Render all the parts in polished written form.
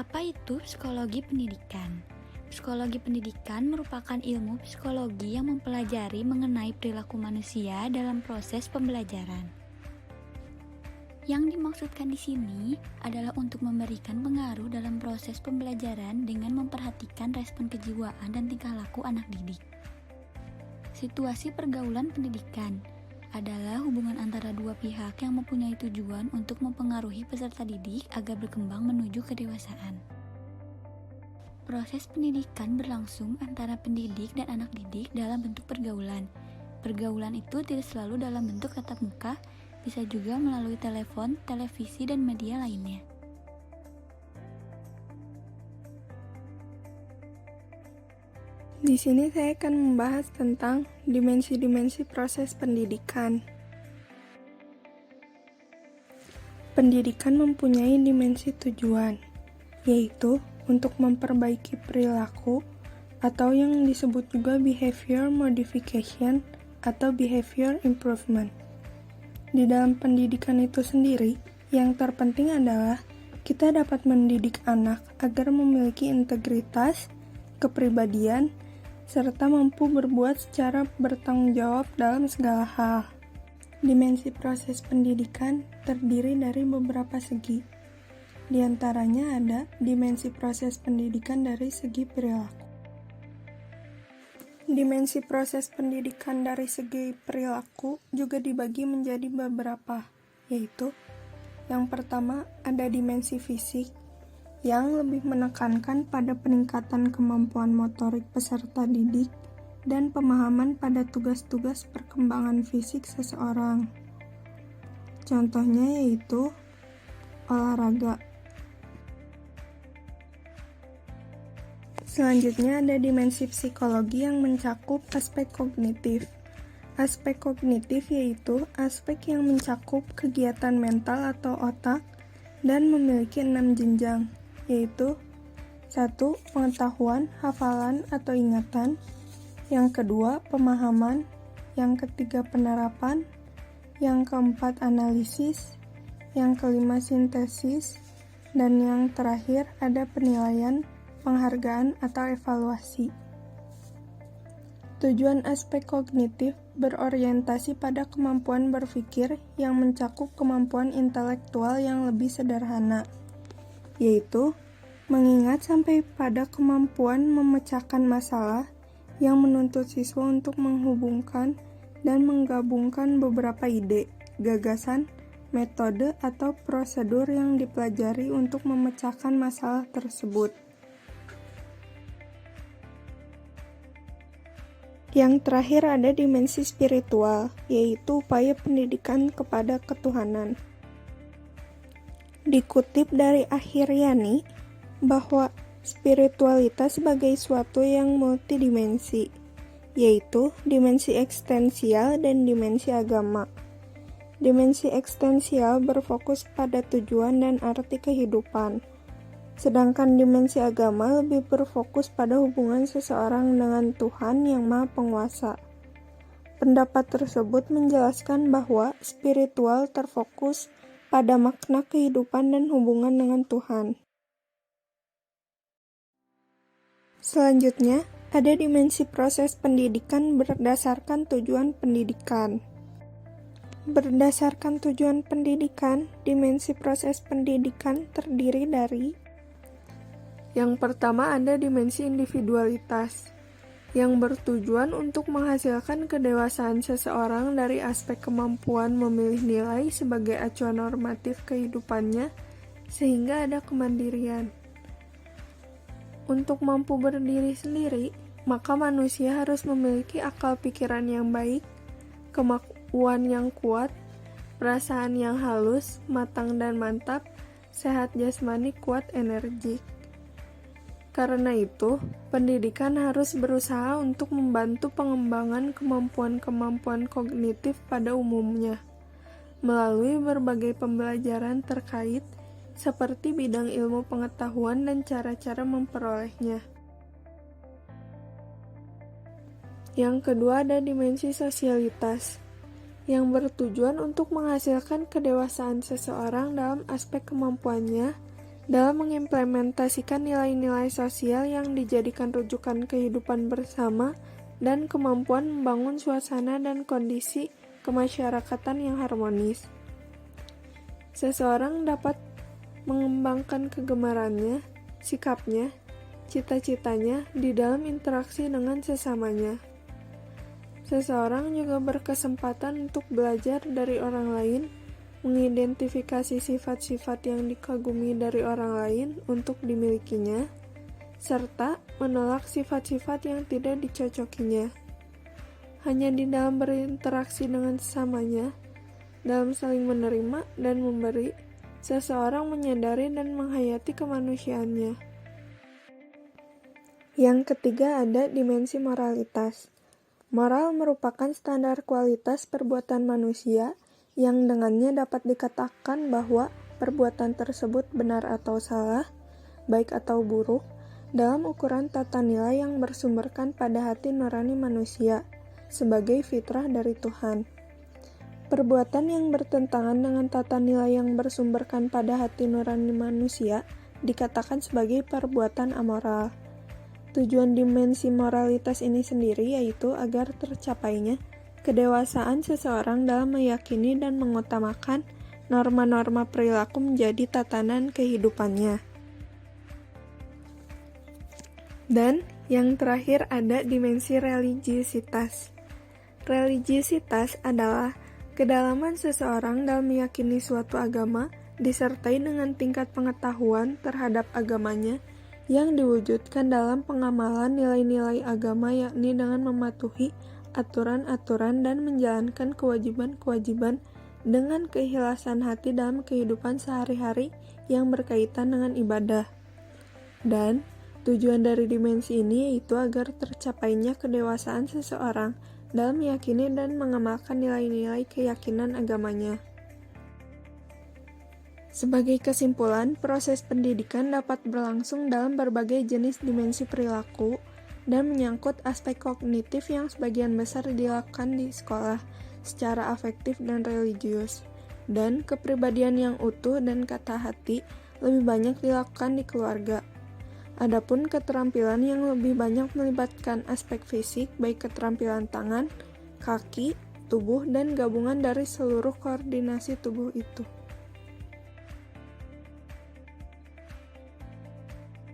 Apa itu psikologi pendidikan? Psikologi pendidikan merupakan ilmu psikologi yang mempelajari mengenai perilaku manusia dalam proses pembelajaran. Yang dimaksudkan di sini adalah untuk memberikan pengaruh dalam proses pembelajaran dengan memperhatikan respon kejiwaan dan tingkah laku anak didik. Situasi pergaulan pendidikan adalah hubungan antara dua pihak yang mempunyai tujuan untuk mempengaruhi peserta didik agar berkembang menuju kedewasaan. Proses pendidikan berlangsung antara pendidik dan anak didik dalam bentuk pergaulan. Pergaulan itu tidak selalu dalam bentuk tatap muka, bisa juga melalui telepon, televisi, dan media lainnya. Di sini saya akan membahas tentang dimensi-dimensi proses pendidikan. Pendidikan mempunyai dimensi tujuan, yaitu untuk memperbaiki perilaku atau yang disebut juga behavior modification atau behavior improvement. Di dalam pendidikan itu sendiri, yang terpenting adalah kita dapat mendidik anak agar memiliki integritas, kepribadian, serta mampu berbuat secara bertanggung jawab dalam segala hal. Dimensi proses pendidikan terdiri dari beberapa segi. Di antaranya ada dimensi proses pendidikan dari segi perilaku. Dimensi proses pendidikan dari segi perilaku juga dibagi menjadi beberapa, yaitu yang pertama ada dimensi fisik, yang lebih menekankan pada peningkatan kemampuan motorik peserta didik dan pemahaman pada tugas-tugas perkembangan fisik seseorang. Contohnya yaitu olahraga. Selanjutnya ada dimensi psikologi yang mencakup aspek kognitif. Aspek kognitif yaitu aspek yang mencakup kegiatan mental atau otak dan memiliki 6 jenjang, yaitu 1. Pengetahuan, hafalan, atau ingatan. Yang kedua, pemahaman. Yang ketiga, penerapan. Yang keempat, analisis. Yang kelima, sintesis. Dan yang terakhir, ada penilaian, penghargaan, atau evaluasi. Tujuan aspek kognitif berorientasi pada kemampuan berpikir yang mencakup kemampuan intelektual yang lebih sederhana, yaitu mengingat sampai pada kemampuan memecahkan masalah yang menuntut siswa untuk menghubungkan dan menggabungkan beberapa ide, gagasan, metode, atau prosedur yang dipelajari untuk memecahkan masalah tersebut. Yang terakhir ada dimensi spiritual, yaitu upaya pendidikan kepada ketuhanan. Dikutip dari Akhir-Yani bahwa spiritualitas sebagai suatu yang multidimensi, yaitu dimensi eksistensial dan dimensi agama. Dimensi eksistensial berfokus pada tujuan dan arti kehidupan, sedangkan dimensi agama lebih berfokus pada hubungan seseorang dengan Tuhan yang Maha Penguasa. Pendapat tersebut menjelaskan bahwa spiritual terfokus pada makna kehidupan dan hubungan dengan Tuhan. Selanjutnya, ada dimensi proses pendidikan berdasarkan tujuan pendidikan. Berdasarkan tujuan pendidikan, dimensi proses pendidikan terdiri dari: yang pertama ada dimensi individualitas, yang bertujuan untuk menghasilkan kedewasaan seseorang dari aspek kemampuan memilih nilai sebagai acuan normatif kehidupannya, sehingga ada kemandirian. Untuk mampu berdiri sendiri, maka manusia harus memiliki akal pikiran yang baik, kemampuan yang kuat, perasaan yang halus, matang dan mantap, sehat jasmani, kuat energik. Karena itu, pendidikan harus berusaha untuk membantu pengembangan kemampuan-kemampuan kognitif pada umumnya, melalui berbagai pembelajaran terkait, seperti bidang ilmu pengetahuan dan cara-cara memperolehnya. Yang kedua ada dimensi sosialitas, yang bertujuan untuk menghasilkan kedewasaan seseorang dalam aspek kemampuannya, dalam mengimplementasikan nilai-nilai sosial yang dijadikan rujukan kehidupan bersama dan kemampuan membangun suasana dan kondisi kemasyarakatan yang harmonis. Seseorang dapat mengembangkan kegemarannya, sikapnya, cita-citanya di dalam interaksi dengan sesamanya. Seseorang juga berkesempatan untuk belajar dari orang lain, mengidentifikasi sifat-sifat yang dikagumi dari orang lain untuk dimilikinya, serta menolak sifat-sifat yang tidak dicocokinya. Hanya di dalam berinteraksi dengan sesamanya, dalam saling menerima dan memberi, seseorang menyadari dan menghayati kemanusiaannya. Yang ketiga ada dimensi moralitas. Moral merupakan standar kualitas perbuatan manusia yang dengannya dapat dikatakan bahwa perbuatan tersebut benar atau salah, baik atau buruk, dalam ukuran tata nilai yang bersumberkan pada hati nurani manusia, sebagai fitrah dari Tuhan. Perbuatan yang bertentangan dengan tata nilai yang bersumberkan pada hati nurani manusia dikatakan sebagai perbuatan amoral. Tujuan dimensi moralitas ini sendiri yaitu agar tercapainya kedewasaan seseorang dalam meyakini dan mengutamakan norma-norma perilaku menjadi tatanan kehidupannya. Dan yang terakhir ada dimensi religiusitas. Religiusitas adalah kedalaman seseorang dalam meyakini suatu agama disertai dengan tingkat pengetahuan terhadap agamanya yang diwujudkan dalam pengamalan nilai-nilai agama, yakni dengan mematuhi aturan-aturan dan menjalankan kewajiban-kewajiban dengan keikhlasan hati dalam kehidupan sehari-hari yang berkaitan dengan ibadah. Dan tujuan dari dimensi ini yaitu agar tercapainya kedewasaan seseorang dalam meyakini dan mengamalkan nilai-nilai keyakinan agamanya. Sebagai kesimpulan, proses pendidikan dapat berlangsung dalam berbagai jenis dimensi perilaku dan menyangkut aspek kognitif yang sebagian besar dilakukan di sekolah secara afektif dan religius, dan kepribadian yang utuh dan kata hati lebih banyak dilakukan di keluarga. Adapun keterampilan yang lebih banyak melibatkan aspek fisik, baik keterampilan tangan, kaki, tubuh, dan gabungan dari seluruh koordinasi tubuh itu.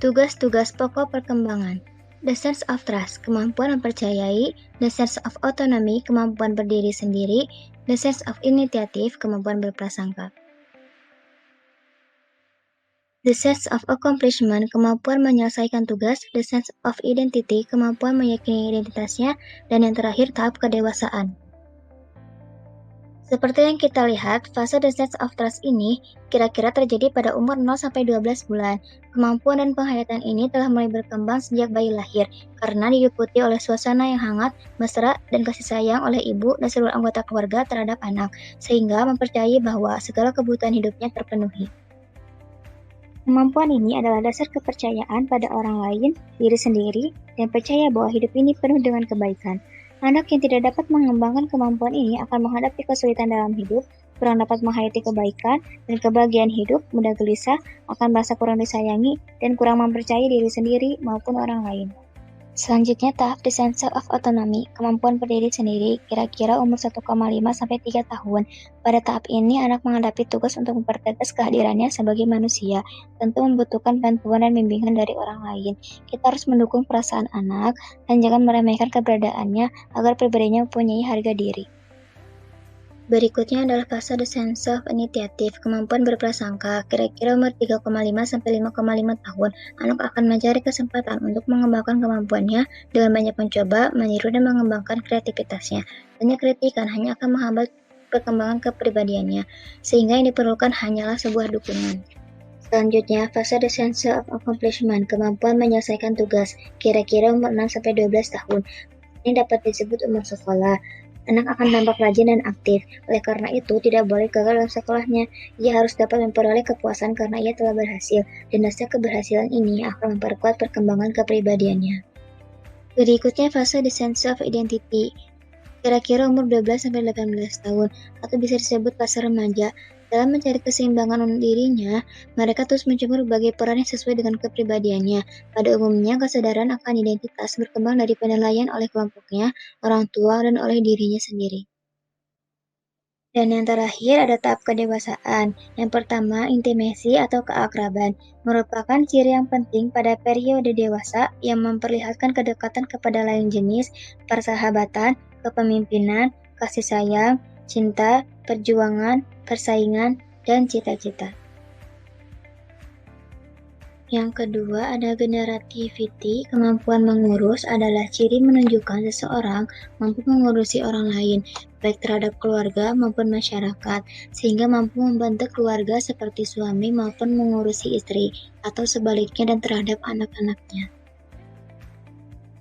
Tugas-tugas pokok perkembangan. The sense of trust, kemampuan mempercayai. The sense of autonomy, kemampuan berdiri sendiri. The sense of initiative, kemampuan berprasangka. The sense of accomplishment, kemampuan menyelesaikan tugas. The sense of identity, kemampuan meyakini identitasnya. Dan yang terakhir, tahap kedewasaan. Seperti yang kita lihat, fase the sense of trust ini kira-kira terjadi pada umur 0-12 bulan. Kemampuan dan penghayatan ini telah mulai berkembang sejak bayi lahir, karena diikuti oleh suasana yang hangat, mesra, dan kasih sayang oleh ibu dan seluruh anggota keluarga terhadap anak, sehingga mempercayai bahwa segala kebutuhan hidupnya terpenuhi. Kemampuan ini adalah dasar kepercayaan pada orang lain, diri sendiri, dan percaya bahwa hidup ini penuh dengan kebaikan. Anak yang tidak dapat mengembangkan kemampuan ini akan menghadapi kesulitan dalam hidup, kurang dapat menghayati kebaikan dan kebahagiaan hidup, mudah gelisah, akan merasa kurang disayangi, dan kurang mempercayai diri sendiri maupun orang lain. Selanjutnya, tahap the sense of autonomy, kemampuan berdiri sendiri, kira-kira umur 1,5-3 tahun. Pada tahap ini, anak menghadapi tugas untuk mempertegas kehadirannya sebagai manusia, tentu membutuhkan bantuan dan bimbingan dari orang lain. Kita harus mendukung perasaan anak, dan jangan meremehkan keberadaannya agar pribadinya mempunyai harga diri. Berikutnya adalah fase the sense of initiative, kemampuan berprasangka. Kira-kira umur 3,5-5,5 tahun, anak akan mencari kesempatan untuk mengembangkan kemampuannya dengan banyak mencoba, meniru, dan mengembangkan kreativitasnya. Banyak kritikan hanya akan menghambat perkembangan kepribadiannya, sehingga yang diperlukan hanyalah sebuah dukungan. Selanjutnya, fase the sense of accomplishment, kemampuan menyelesaikan tugas. Kira-kira umur 6-12 tahun. Ini dapat disebut umur sekolah. Anak akan tampak rajin dan aktif, oleh karena itu tidak boleh gagal dalam sekolahnya. Ia harus dapat memperoleh kepuasan karena ia telah berhasil, dan dasar keberhasilan ini akan memperkuat perkembangan kepribadiannya. Berikutnya fase the sense of identity, kira-kira umur 12-18 tahun, atau bisa disebut fase remaja. Dalam mencari keseimbangan untuk dirinya, mereka terus mencoba berbagai peran yang sesuai dengan kepribadiannya. Pada umumnya, kesadaran akan identitas berkembang dari penilaian oleh kelompoknya, orang tua, dan oleh dirinya sendiri. Dan yang terakhir ada tahap kedewasaan. Yang pertama, intimasi atau keakraban, merupakan ciri yang penting pada periode dewasa yang memperlihatkan kedekatan kepada lain jenis, persahabatan, kepemimpinan, kasih sayang, cinta, perjuangan, persaingan, dan cita-cita. Yang kedua ada generativity, kemampuan mengurus adalah ciri menunjukkan seseorang mampu mengurusi orang lain, baik terhadap keluarga maupun masyarakat, sehingga mampu membentuk keluarga seperti suami maupun mengurusi istri, atau sebaliknya dan terhadap anak-anaknya.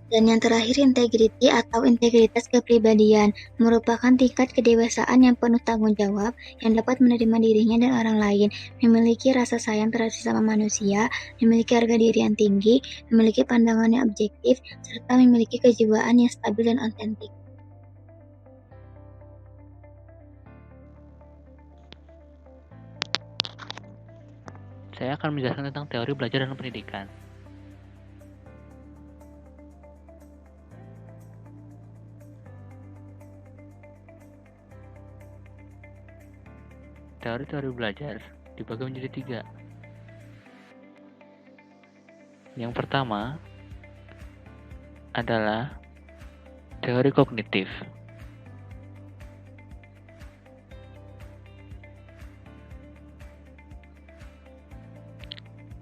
Dan yang terakhir integriti atau integritas kepribadian, merupakan tingkat kedewasaan yang penuh tanggung jawab, yang dapat menerima dirinya dan orang lain, memiliki rasa sayang terhadap sesama manusia, memiliki harga diri yang tinggi, memiliki pandangan yang objektif, serta memiliki kejiwaan yang stabil dan autentik. Saya akan menjelaskan tentang teori belajar dan pendidikan. Teori-teori belajar dibagi menjadi 3. Yang pertama adalah teori kognitif.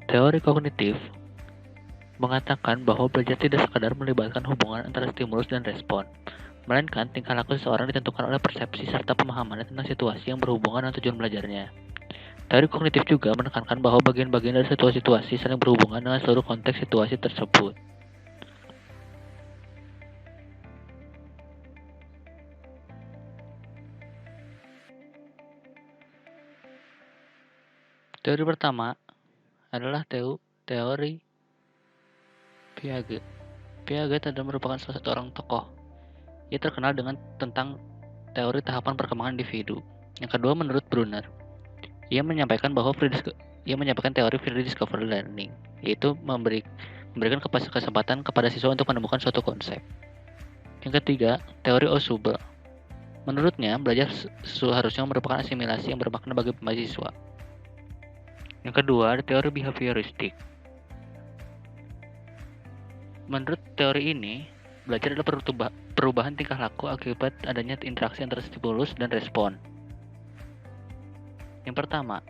Teori kognitif mengatakan bahwa belajar tidak sekadar melibatkan hubungan antara stimulus dan respon, melainkan tingkah laku seseorang ditentukan oleh persepsi serta pemahamannya tentang situasi yang berhubungan dengan tujuan belajarnya. Teori kognitif juga menekankan bahwa bagian-bagian dari situasi saling berhubungan dengan seluruh konteks situasi tersebut. Teori pertama adalah teori Piaget. Piaget adalah merupakan salah satu orang tokoh. Ia terkenal tentang teori tahapan perkembangan individu. Yang kedua, menurut Brunner, ia menyampaikan teori free discovery learning, yaitu memberikan kesempatan kepada siswa untuk menemukan suatu konsep. Yang ketiga, teori Ausubel. Menurutnya, belajar seharusnya merupakan asimilasi yang bermakna bagi mahasiswa. Yang kedua, ada teori behavioristik. Menurut teori ini, belajar adalah perubahan tingkah laku akibat adanya interaksi antara stimulus dan respon. Yang pertama,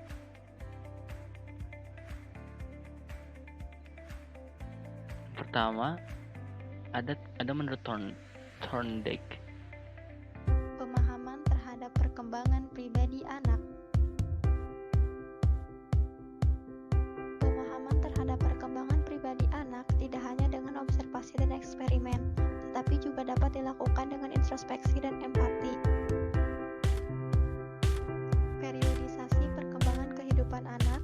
ada menurut Thorndike. Pemahaman terhadap perkembangan pribadi anak. Pemahaman terhadap perkembangan pribadi anak tidak hanya dengan observasi dan eksperimen, tetapi juga dapat dilakukan dengan introspeksi dan empati. Periodisasi perkembangan kehidupan anak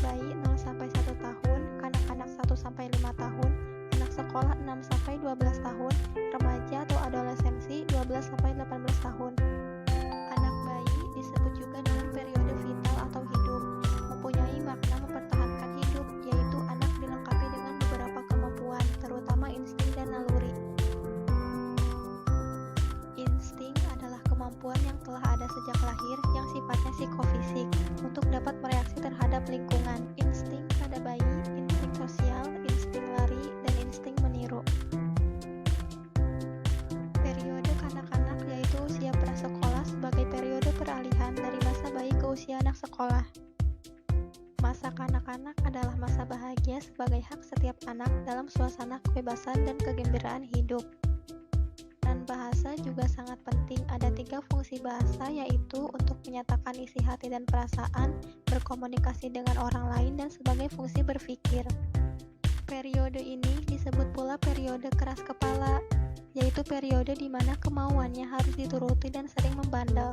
bayi 0-1 tahun, kanak-kanak 1-5 tahun, anak sekolah 6-12 tahun, remaja atau adolescensi 12-18 tahun. Anak bayi disebut juga dengan periode vital atau hidup, mempunyai makna mempertahankan hidup, yaitu anak dilengkapi dengan beberapa kemampuan, terutama insting dan naluri. Insting adalah kemampuan yang telah ada sejak lahir yang sifatnya psikofisik untuk dapat bereaksi terhadap lingkungan. Insting pada bayi, insting sosial, insting lari, dan insting meniru. Periode kanak-kanak yaitu usia prasekolah sebagai periode peralihan dari masa bayi ke usia anak sekolah. Masa kanak-kanak adalah masa bahagia sebagai hak setiap anak dalam suasana kebebasan dan kegembiraan hidup. Dan bahasa juga sangat penting. Ada 3 fungsi bahasa, yaitu untuk menyatakan isi hati dan perasaan, berkomunikasi dengan orang lain, dan sebagai fungsi berpikir. Periode ini disebut pula periode keras kepala, yaitu periode di mana kemauannya harus dituruti dan sering membandel.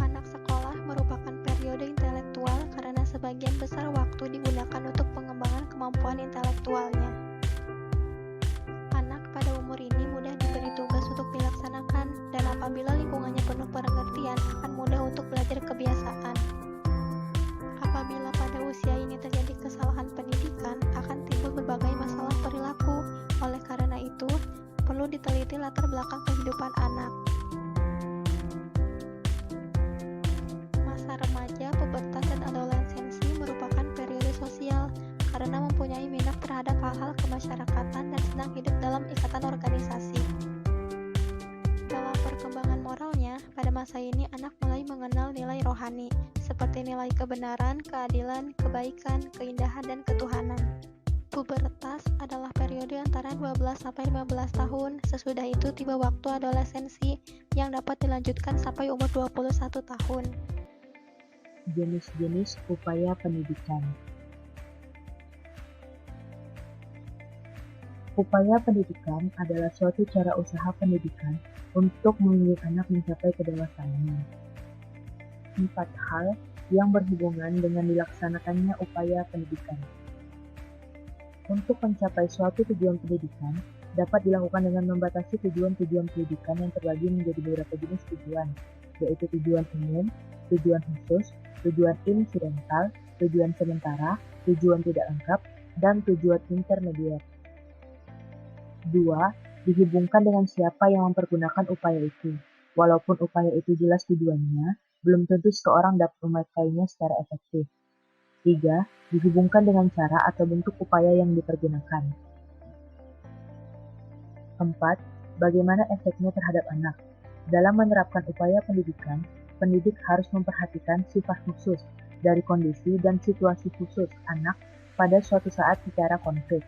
Anak sekolah merupakan periode intelektual karena sebagian besar waktu digunakan untuk pengembangan kemampuan intelektualnya. Pada umur ini mudah diberi tugas untuk dilaksanakan, dan apabila Apabila lingkungannya penuh pengertian, akan mudah untuk belajar kebiasaan. Apabila pada usia ini terjadi kesalahan pendidikan, akan timbul berbagai masalah perilaku. Oleh karena itu, perlu diteliti latar belakang kehidupan anak. Masa remaja, pubertas, dan adolescensi merupakan periode sosial karena mempunyai minat terhadap hal-hal kemasyarakatan dan sedang hidup dalam ikatan organisasi. Dalam perkembangan moralnya, pada masa ini anak mulai mengenal nilai rohani, seperti nilai kebenaran, keadilan, kebaikan, keindahan, dan ketuhanan. Pubertas adalah periode antara 12-15 tahun, sesudah itu tiba waktu adolescensi yang dapat dilanjutkan sampai umur 21 tahun. Jenis-jenis upaya pendidikan. Upaya pendidikan adalah suatu cara usaha pendidikan untuk membimbing anak mencapai kedewasaannya. 4 hal yang berhubungan dengan dilaksanakannya upaya pendidikan. Untuk mencapai suatu tujuan pendidikan, dapat dilakukan dengan membatasi tujuan-tujuan pendidikan yang terbagi menjadi beberapa jenis tujuan, yaitu tujuan umum, tujuan khusus, tujuan insidental, tujuan sementara, tujuan tidak lengkap, dan tujuan intermediate. 2. Dihubungkan dengan siapa yang mempergunakan upaya itu. Walaupun upaya itu jelas tujuannya, belum tentu seseorang dapat memakainya secara efektif. 3. Dihubungkan dengan cara atau bentuk upaya yang dipergunakan. 4. Bagaimana efeknya terhadap anak. Dalam menerapkan upaya pendidikan, pendidik harus memperhatikan sifat khusus dari kondisi dan situasi khusus anak pada suatu saat secara konkret.